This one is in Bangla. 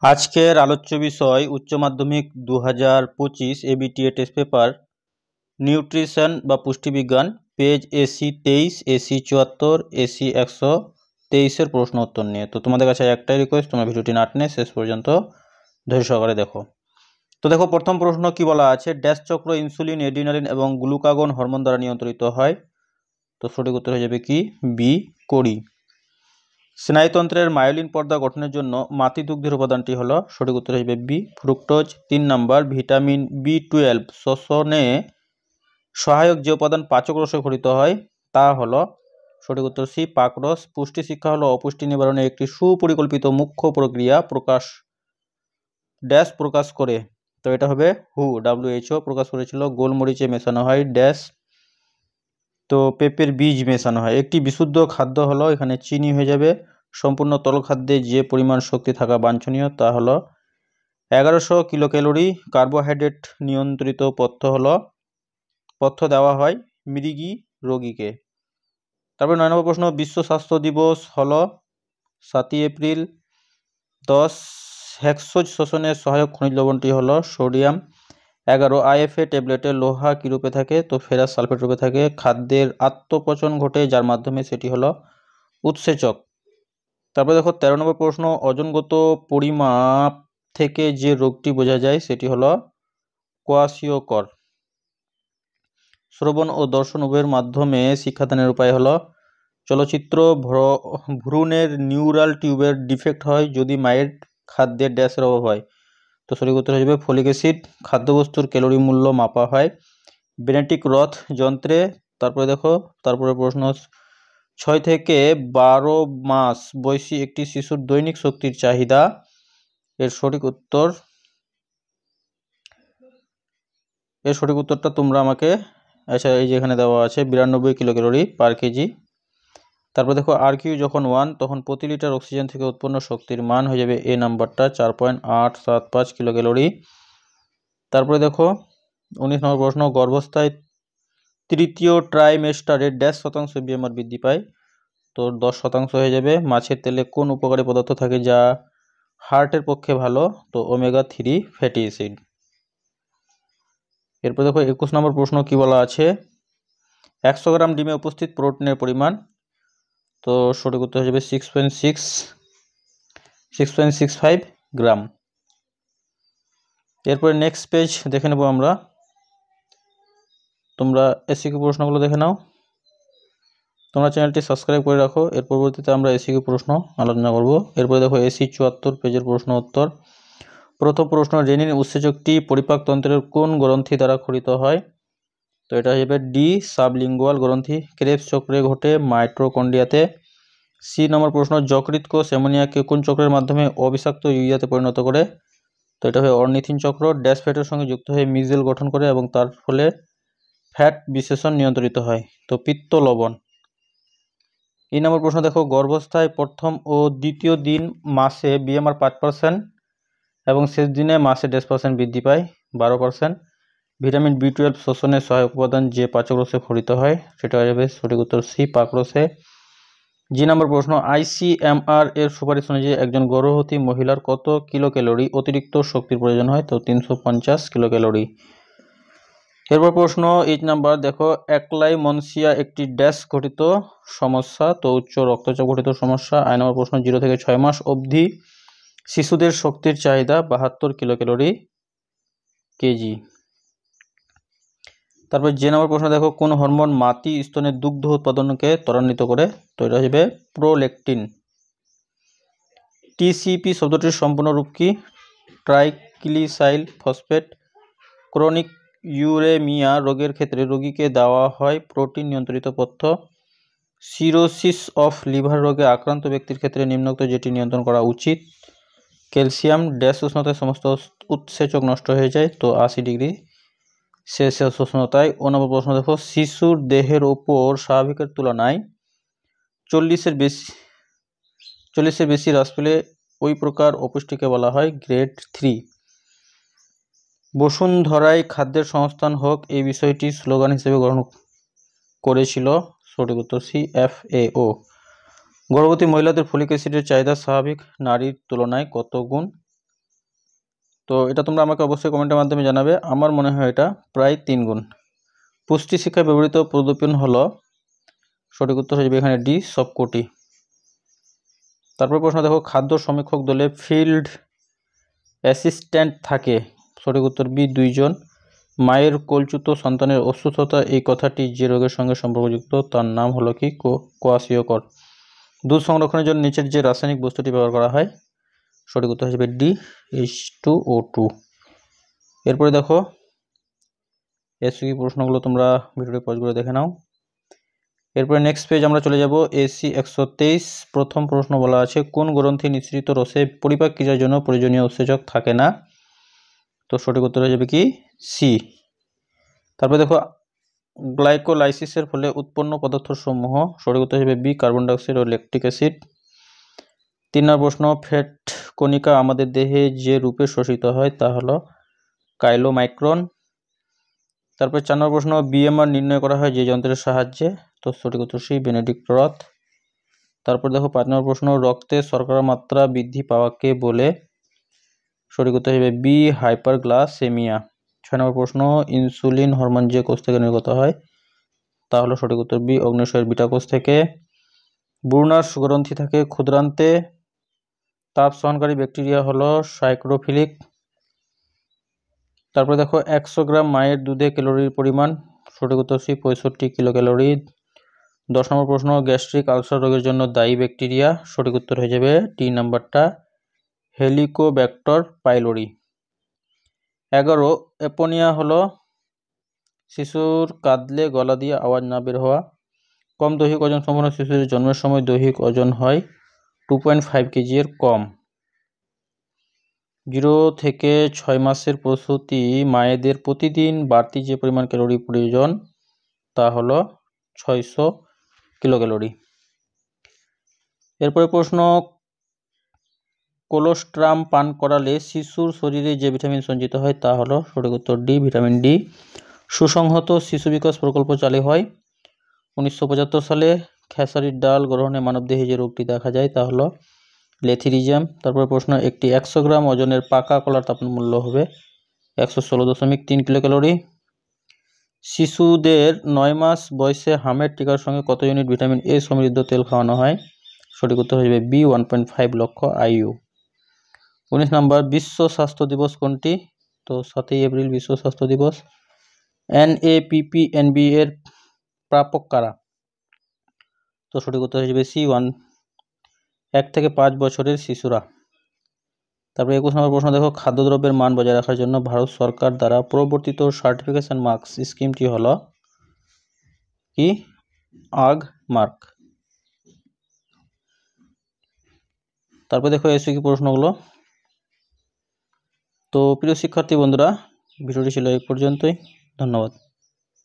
আজকের আলোচ্য বিষয় উচ্চ মাধ্যমিক 2025 এবিটিএ টেস্ট পেপার নিউট্রিশন বা পুষ্টিবিজ্ঞান পেজ এসি 23, এসি 74, এসি 123-এর প্রশ্ন উত্তর নিয়ে। তো তোমাদের কাছে একটাই রিকোয়েস্ট, তোমরা ভিডিওটি না টেনে শেষ পর্যন্ত ধৈর্য সহকারে দেখো। তো দেখো, প্রথম প্রশ্ন কি বলা আছে, ড্যাশ চক্র ইনসুলিন, এড্রিনালিন এবং গ্লুকাগন হরমোন দ্বারা নিয়ন্ত্রিত হয়। তো সঠিক উত্তর হয়ে যাবে কি বি, কোরি। স্নায়ুতন্ত্রের মায়োলিন পর্দা গঠনের জন্য মাতৃদুগ্ধের উপাদানটি হলো, সঠিক উত্তর হিসেবে বি, ফ্রুক্টোজ। 3 নম্বর, ভিটামিন B12 শোষণে সহায়ক যে উপাদান পাচক রসে ক্ষরিত হয় তা হলো, সঠিক উত্তর সি, পাকরস। পুষ্টি শিক্ষা হলো অপুষ্টি নিবারণের একটি সুপরিকল্পিত মুখ্য প্রক্রিয়া ড্যাশ প্রকাশ করে। তো এটা হবে WHO প্রকাশ করেছিল। গোলমরিচে মেশানো হয় ড্যাশ, তো পেঁপের বীজ মেশানো হয়। একটি বিশুদ্ধ খাদ্য হলো, এখানে চিনি হয়ে যাবে। সম্পূর্ণ তরল খাদ্যে যে পরিমাণ শক্তি থাকা বাঞ্ছনীয় তা হলো 1100 কিলো ক্যালোরি। কার্বোহাইড্রেট নিয়ন্ত্রিত পথ্য দেওয়া হয় মৃগী রোগীকে। তারপরে 9 নম্বর প্রশ্ন, বিশ্ব স্বাস্থ্য দিবস হলো 7 এপ্রিল। 10 হেক্সোজ শোষণের সহায়ক খনিজ লবণটি হলো সোডিয়াম। 11 IFA ট্যাবলেটে লোহা কি রূপে থাকে, তো ফেরাস সালফেট রূপে থাকে। খাদ্যের আত্মপচন ঘটে যার মাধ্যমে, সেটি হলো উৎসেচক। তারপরে দেখো 13 নম্বর প্রশ্ন, ওজনগত পরিমাপ থেকে যে রোগটি বোঝা যায় সেটি হলো কোয়াশিয়কর। শ্রবণ ও দর্শন উভয়ের মাধ্যমে শিক্ষাদানের উপায় হলো চলচ্চিত্র। ভ্রূণের নিউরাল টিউবের ডিফেক্ট হয় যদি মায়ের খাদ্যের ড্যাশের অভাব হয়। তো সঠিক উত্তর হয়ে যাবে ফলিক অ্যাসিড। খাদ্যবস্তুর ক্যালোরি মূল্য মাপা হয় বেনেটিক রথ যন্ত্রে। তারপরে প্রশ্ন, 6 থেকে 12 মাস বয়সী একটি শিশুর দৈনিক শক্তির চাহিদা। এর সঠিক উত্তরটা তোমরা আমাকে, আচ্ছা এই যে এখানে দেওয়া আছে 92 কিলো ক্যালোরি পার কেজি। তারপর দেখো RQ যখন 1, তখন প্রতি লিটার অক্সিজেন থেকে উৎপন্ন শক্তির মান হয়ে যাবে এ নাম্বারটা 4.875 কিলো ক্যালোরি। তারপরে দেখো 19 নম্বর প্রশ্ন, গর্ভাবস্থায় তৃতীয় ট্রাইমেস্টারে ড্যাশ শতাংশ BMR বৃদ্ধি পায়। তো 10% হয়ে যাবে। মাছের তেলে কোন উপকারী পদার্থ থাকে যা হার্টের পক্ষে ভালো, তো ওমেগা-3 ফ্যাটি অ্যাসিড। এরপর দেখো 21 নম্বর প্রশ্ন কি বলা আছে, 100 গ্রাম ডিমে উপস্থিত প্রোটিনের পরিমাণ। তো সঠিক উত্তর হয়ে যাবে 6.65 গ্রাম। এরপরে নেক্সট পেজ দেখে নেব আমরা। তোমরা এসিকিউ প্রশ্নগুলো দেখে নাও। তোমরা চ্যানেলটি সাবস্ক্রাইব করে রাখো, এর পরবর্তীতে আমরা এসিকিউ প্রশ্ন আলোচনা করব। এরপরে দেখো এসি 74 পেজের প্রশ্ন উত্তর। প্রথম প্রশ্ন, রেনিন উৎসেচকটি পরিপাকতন্ত্রের কোন গ্রন্থি দ্বারা ক্ষরিত হয়। তো এটা হবে ডি, সাবলিঙ্গুয়াল গ্রন্থি। ক্রেবস চক্রে ঘটে মাইটোকন্ড্রিয়াতে। সি নম্বর প্রশ্ন, যকৃৎ কোষ অ্যামোনিয়াকে কোন চক্রের মাধ্যমে অবিষাক্ত ইউরিয়াতে পরিণত করে। তো এটা হবে অর্নিথিন চক্র। ড্যাশ ফ্যাটের সঙ্গে যুক্ত হয়ে মিজেল গঠন করে এবং তার ফলে ফ্যাট বিশেষণ নিয়ন্ত্রিত হয়। তো পিত্ত লবণ। এই নম্বর প্রশ্ন দেখো, গর্ভাবস্থায় প্রথম ও দ্বিতীয় দিন মাসে BMR 5% এবং শেষ দিনে মাসে 10% বৃদ্ধি পায় 12%। ভিটামিন B12 শোষণের সহায়ক উপাদান যে পাচক রসে ক্ষরিত হয়, সেটা হয়ে যাবে সঠিক উত্তর সি, পাকরসে। জি নম্বর প্রশ্ন, ICMR এর সুপারিশ অনুযায়ী একজন গর্ভবতী মহিলার কত কিলো ক্যালোরি অতিরিক্ত শক্তির প্রয়োজন হয়। তো 350 কিলো ক্যালোরি। এরপর প্রশ্ন 8 নাম্বার দেখো, অ্যাক্লাইমনসিয়া একটি ড্যাশ ঘটিত সমস্যা। তো উচ্চ রক্তচাপ ঘটিত সমস্যা। 9 নম্বর প্রশ্ন, 0 থেকে 6 মাস অবধি শিশুদের শক্তির চাহিদা 72 কিলো ক্যালোরি কেজি। তারপর যে নম্বর প্রশ্ন দেখো, কোন হরমোন মাতৃ স্তনের দুগ্ধ উৎপাদনকে ত্বরান্বিত করে। তো এটা হবে প্রোল্যাকটিন। TCP শব্দটির সম্পূর্ণ রূপ কি। ট্রাইগ্লিসাইল ফসফেট। ক্রনিক ইউরেমিয়া রোগের ক্ষেত্রে রোগীকে দেওয়া হয় প্রোটিন নিয়ন্ত্রিত পথ্য। সিরোসিস অফ লিভার রোগে আক্রান্ত ব্যক্তির ক্ষেত্রে নিম্নোক্ত যেটি নিয়ন্ত্রণ করা উচিত। ক্যালসিয়াম। ড্যাশ উষ্ণতায় সমস্ত উৎসেচক নষ্ট হয়ে যায়। তো 80 ডিগ্রি সেলসিয়াস উষ্ণতায়। 9 নম্বর প্রশ্ন দেখো, শিশুর দেহের ওপর স্বাভাবিকের তুলনায় 40-এর বেশি হ্রাস পেলে ওই প্রকার অপুষ্টিকে বলা হয় গ্রেড 3। বসুন্ধরায় খাদ্যের সংস্থান হোক, এই বিষয়টি স্লোগান হিসেবে গ্রহণ করেছিল। সঠিক উত্তর সি, FAO। গর্ভবতী মহিলাদের ফলিক অ্যাসিডের চাহিদা স্বাভাবিক নারীর তুলনায় কত গুণ। তো এটা তোমরা আমাকে অবশ্যই কমেন্টের মাধ্যমে জানাবে। আমার মনে হয় এটা প্রায় 3 গুণ। পুষ্টি শিক্ষায় ব্যবহৃত প্রদীপন হলো, সঠিক উত্তর হয়ে যাবে এখানে ডি, সবকটি। তারপর প্রশ্ন দেখো, খাদ্য সমীক্ষক দলে ফিল্ড অ্যাসিস্ট্যান্ট থাকে, সঠিক উত্তর বি, 2 জন। মায়ের কোলচ্যুত সন্তানের অসুস্থতা এই কথাটি যে রোগের সঙ্গে সম্পর্কযুক্ত তার নাম হলো কি, কোয়াশিয়কর। দুধ সংরক্ষণের জন্য নিচের যে রাসায়নিক বস্তুটি ব্যবহার করা হয়, সঠিক উত্তর হিসেবে ডি, H2O2। এরপরে দেখো এসি প্রশ্নগুলো তোমরা ভিডিওটি পজ করে দেখে নাও। এরপরে নেক্সট পেজ আমরা চলে যাব এসি 123। প্রথম প্রশ্ন বলা আছে, কোন গ্রন্থি নিঃসৃত রসে পরিপাক ক্রিয়ার জন্য প্রয়োজনীয় উৎসেচক থাকে না, তো সঠিক উত্তর হয়ে যাবে কি, সি। তারপরে দেখো গ্লাইকোলাইসিসের ফলে উৎপন্ন পদার্থসমূহ, সঠিক উত্তর হিসেবে বি, কার্বন ডাইঅক্সাইড ও ল্যাকটিক অ্যাসিড। 3 নম্বর প্রশ্ন, ফ্যাট কণিকা আমাদের দেহে যে রূপে শোষিত হয় তা হলো কাইলোমাইক্রন। তারপর 4 নম্বর প্রশ্ন, বিএমআর নির্ণয় করা হয় যে যন্ত্রের সাহায্যে, তো সঠিক উত্তর সি, বেনেডিক্ট রথ। তারপর দেখো 5 নম্বর প্রশ্ন, রক্তে শর্করার মাত্রা বৃদ্ধি পাওয়াকে বলে, সঠিক উত্তর হিসেবে বি, হাইপারগ্লাসেমিয়া। 6 নম্বর প্রশ্ন, ইনসুলিন হরমোন যে কোষ থেকে নির্গত হয় তা হলো সঠিক উত্তর বি, অগ্ন্যাশয়ের বিটা কোষ থেকে। ব্রুনাস গ্রন্থি থাকে ক্ষুদ্রান্তে। তাপ সহনকারী ব্যাকটেরিয়া হলো সাইক্রোফিলিক। তারপরে দেখো 100 গ্রাম মায়ের দুধে ক্যালোরির পরিমাণ, সঠিক উত্তর সি, 65 কিলো ক্যালোরি। 10 নম্বর প্রশ্ন, গ্যাস্ট্রিক আলসার রোগের জন্য দায়ী ব্যাকটেরিয়া, সঠিক উত্তর হয়ে যাবে টি নাম্বারটা, হেলিকোব্যাক্টর পাইলোরি। 11 অ্যাপোনিয়া হলো শিশুর কাঁদলে গলা দিয়ে আওয়াজ না বের হওয়া। কম দৈহিক ওজন সম্পন্ন শিশুদের জন্মের সময় দৈহিক ওজন হয় 2.5 কেজি এর কম। 0 থেকে 6 মাসের প্রসূতি মায়েদের প্রতিদিন বাড়তি যে পরিমাণ ক্যালোরি প্রয়োজন তা হলো 600 কিলো ক্যালোরি। এরপরে প্রশ্ন, কোলোস্ট্রাম পান করালে শিশুর শরীরে যে ভিটামিন সঞ্চিত হয় তা হলো সঠিক উত্তর ডি, ভিটামিন ডি। সুসংহত শিশু বিকাশ প্রকল্প চালু হয় 1975 সালে। খেসারির ডাল গ্রহণে মানবদেহে যে রোগটি দেখা যায় তা হলো লেথিরিজম। তারপরে প্রশ্ন, একটি 100 গ্রাম ওজনের পাকা কলার তাপমূল্য হবে 116.3 কিলো ক্যালোরি। শিশুদের 9 মাস বয়সে হামের টিকার সঙ্গে কত ইউনিট ভিটামিন এ সমৃদ্ধ তেল খাওয়ানো হয়, সঠিক উত্তর হয়ে যাবে বি, 1.5 লক্ষ আইইউ। 19 নম্বর, বিশ্ব স্বাস্থ্য দিবস কোনটি, তো 7 এপ্রিল বিশ্ব স্বাস্থ্য দিবস। NAPPNB এর প্রাপক কারা, তো সঠিক উত্তর হয়ে যাবে সি, 1 থেকে 5 বছরের শিশুরা। তারপরে 21 নম্বর প্রশ্ন দেখো, খাদ্যদ্রব্যের মান বজায় রাখার জন্য ভারত সরকার দ্বারা প্রবর্তিত সার্টিফিকেশন মার্কস স্কিমটি হলো কি, আগ মার্ক। তারপরে দেখো এসে কি প্রশ্নগুলো। তো প্রিয় শিক্ষার্থী বন্ধুরা, ভিডিওটি ছিল এই পর্যন্তই। ধন্যবাদ।